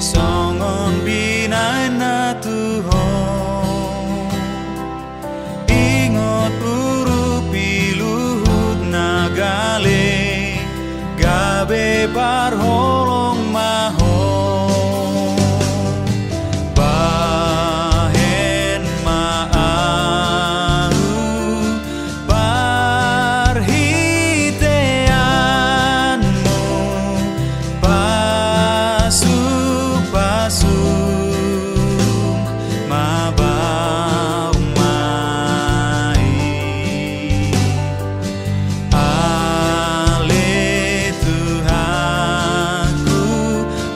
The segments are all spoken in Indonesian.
songon binai na Tuhan ingot urupi luhut nagale gabe parholong maho bahen maau parhiteanmu pasung mabau mai ale Tuhanku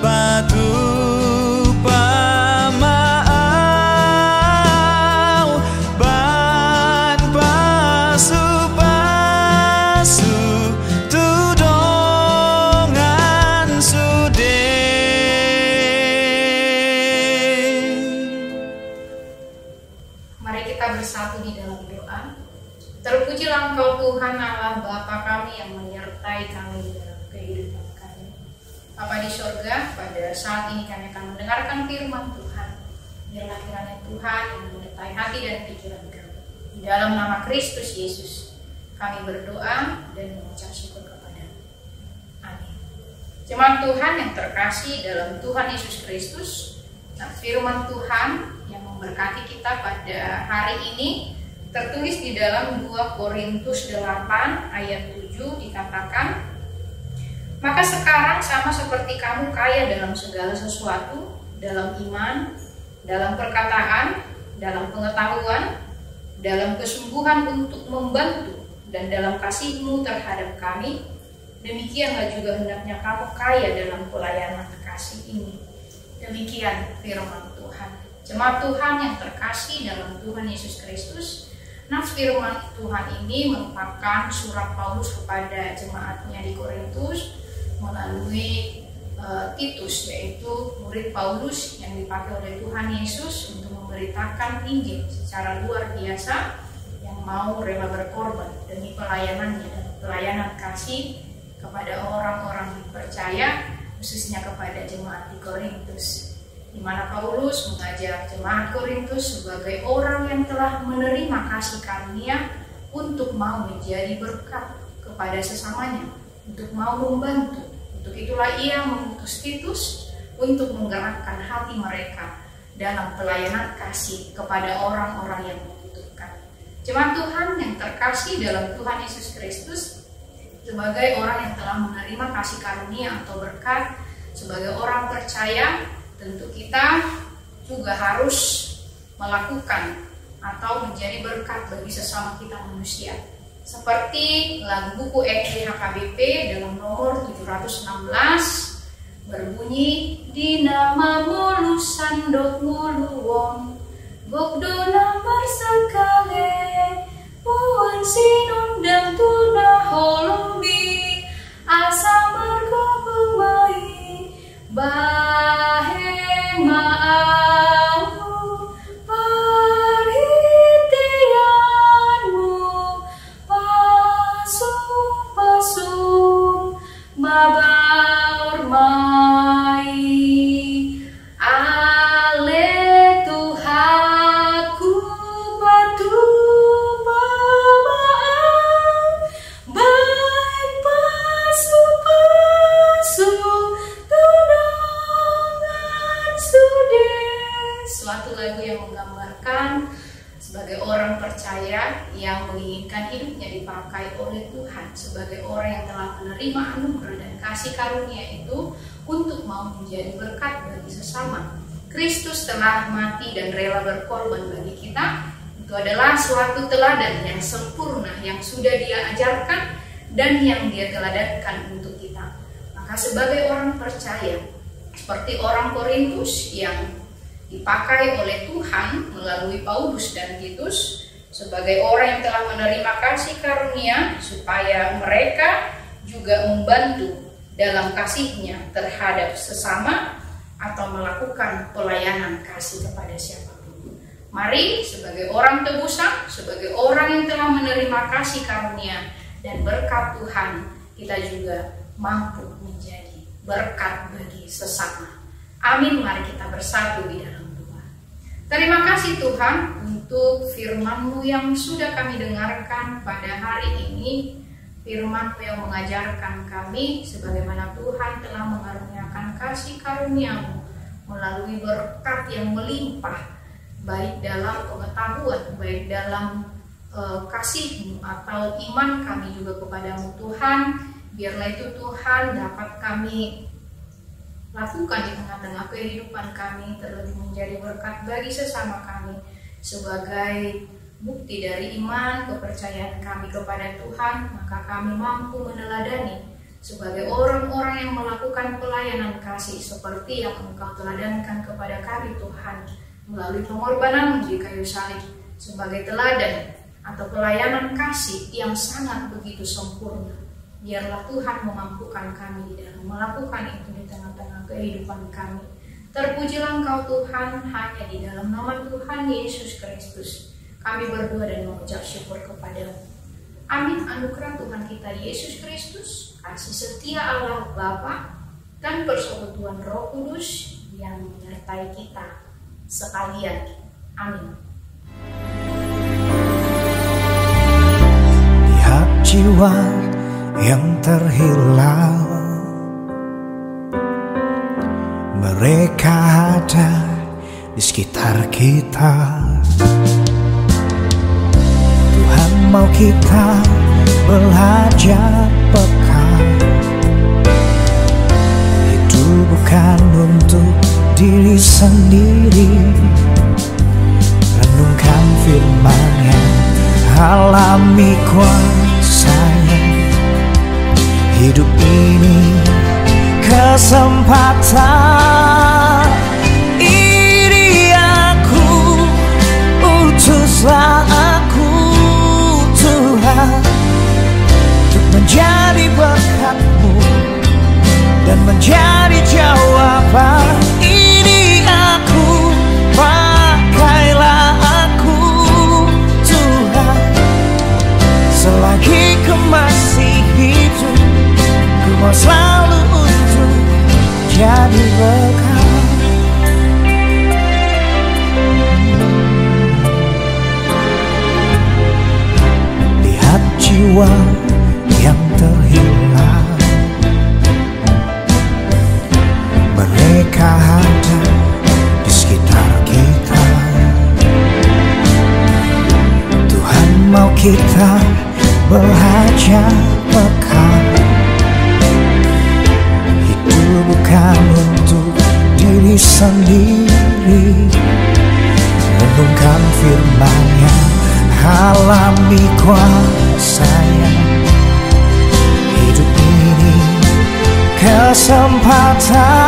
patu pamaau ban pasu tudongan sude. Mari kita bersatu di dalam doa. Terpujilah Engkau Tuhan Allah Bapa kami yang menyertai kami dalam kehidupan kami. Bapa di sorga, pada saat ini kami akan mendengarkan firman Tuhan. Biarlah kiranya Tuhan yang menyertai hati dan pikiran kami. Di dalam nama Kristus Yesus, kami berdoa dan mengucap syukur kepada-Mu. Amin. Jemaat Tuhan yang terkasih dalam Tuhan Yesus Kristus, nah, firman Tuhan yang memberkati kita pada hari ini tertulis di dalam 2 Korintus 8 ayat 7 dikatakan, maka sekarang sama seperti kamu kaya dalam segala sesuatu, dalam iman, dalam perkataan, dalam pengetahuan, dalam kesungguhan untuk membantu, dan dalam kasihmu terhadap kami, demikianlah juga hendaknya kamu kaya dalam pelayanan kasih ini. Demikian firman Tuhan. Jemaat Tuhan yang terkasih dalam Tuhan Yesus Kristus, nah firman Tuhan ini merupakan surat Paulus kepada jemaatnya di Korintus melalui Titus, yaitu murid Paulus yang dipakai oleh Tuhan Yesus untuk memberitakan Injil secara luar biasa, yang mau rela berkorban demi pelayanannya dan pelayanan kasih kepada orang-orang yang percaya, khususnya kepada jemaat di Korintus, di mana Paulus mengajak jemaat Korintus sebagai orang yang telah menerima kasih karunia untuk mau menjadi berkat kepada sesamanya, untuk mau membantu. Untuk itulah ia mengutus Titus untuk menggerakkan hati mereka dalam pelayanan kasih kepada orang-orang yang membutuhkan. Jemaat Tuhan yang terkasih dalam Tuhan Yesus Kristus, sebagai orang yang telah menerima kasih karunia atau berkat, sebagai orang percaya, tentu kita juga harus melakukan atau menjadi berkat bagi sesama kita manusia. Seperti lagu buku EKG HKBP dalam nomor 716 berbunyi, di namamu lusandok muluwong gokdona marsekale puan sinun dan tuna holombi asa mergobumai bahen maau parhitianmu pasung mabaur mai ale Tuhanku patu pamaau baik pasu tunangan sude. Suatu lagu yang menggambarkan sebagai orang percaya yang menginginkan hidupnya dipakai oleh Tuhan, sebagai orang yang telah menerima anugerah dan kasih karunia itu untuk mau menjadi berkat bagi sesama. Kristus telah mati dan rela berkorban bagi kita. Itu adalah suatu teladan yang sempurna yang sudah Dia ajarkan dan yang Dia teladankan untuk kita. Maka sebagai orang percaya, seperti orang Korintus yang dipakai oleh Tuhan melalui Paulus dan Titus, sebagai orang yang telah menerima kasih karunia, supaya mereka juga membantu dalam kasihnya terhadap sesama atau melakukan pelayanan kasih kepada siapapun. Mari sebagai orang tebusan, sebagai orang yang telah menerima kasih karunia dan berkat Tuhan, kita juga mampu menjadi berkat bagi sesama. Amin. Mari kita bersatu di dalam doa. Terima kasih Tuhan untuk firman-Mu yang sudah kami dengarkan pada hari ini. Firman-Mu yang mengajarkan kami sebagaimana Tuhan telah mengaruniakan kasih karunia-Mu melalui berkat yang melimpah, baik dalam pengetahuan, baik dalam kasih-Mu atau iman kami juga kepadamu Tuhan. Biarlah itu Tuhan dapat kami lakukan di tengah-tengah kehidupan kami, terlebih menjadi berkat bagi sesama kami sebagai bukti dari iman kepercayaan kami kepada Tuhan. Maka kami mampu meneladani sebagai orang-orang yang melakukan pelayanan kasih seperti yang Engkau teladankan kepada kami Tuhan melalui pengorbanan di kayu salib sebagai teladan atau pelayanan kasih yang sangat begitu sempurna. Biarlah Tuhan memampukan kami di dalam melakukan itu di tengah-tengah kehidupan kami. Terpujilah Engkau Tuhan, hanya di dalam nama Tuhan Yesus Kristus kami berdoa dan mengucap syukur kepadamu. Amin. Anugerah Tuhan kita Yesus Kristus, kasih setia Allah Bapa, dan persekutuan Roh Kudus yang menyertai kita sekalian. Amin. Lihat jiwa yang terhilang, mereka ada di sekitar kita. Tuhan mau kita belajar peka. Itu bukan untuk diri sendiri. Renungkan firman-Nya, alami kuasa-Nya. Hidup ini kesempatan, ini aku, utuslah aku Tuhan, untuk menjadi berkat-Mu dan menjadi jawaban. Ini aku, pakailah aku Tuhan, selagi ku masih hidup, ku mau selalu untuk jadi berkat. Lihat jiwa yang terhilang, mereka ada di sekitar kita. Tuhan mau kita belajar peka. Hidup bukan untuk diri sendiri. Renungkan firman-Nya, alami kuasa-Nya. Hidup ini kesempatan,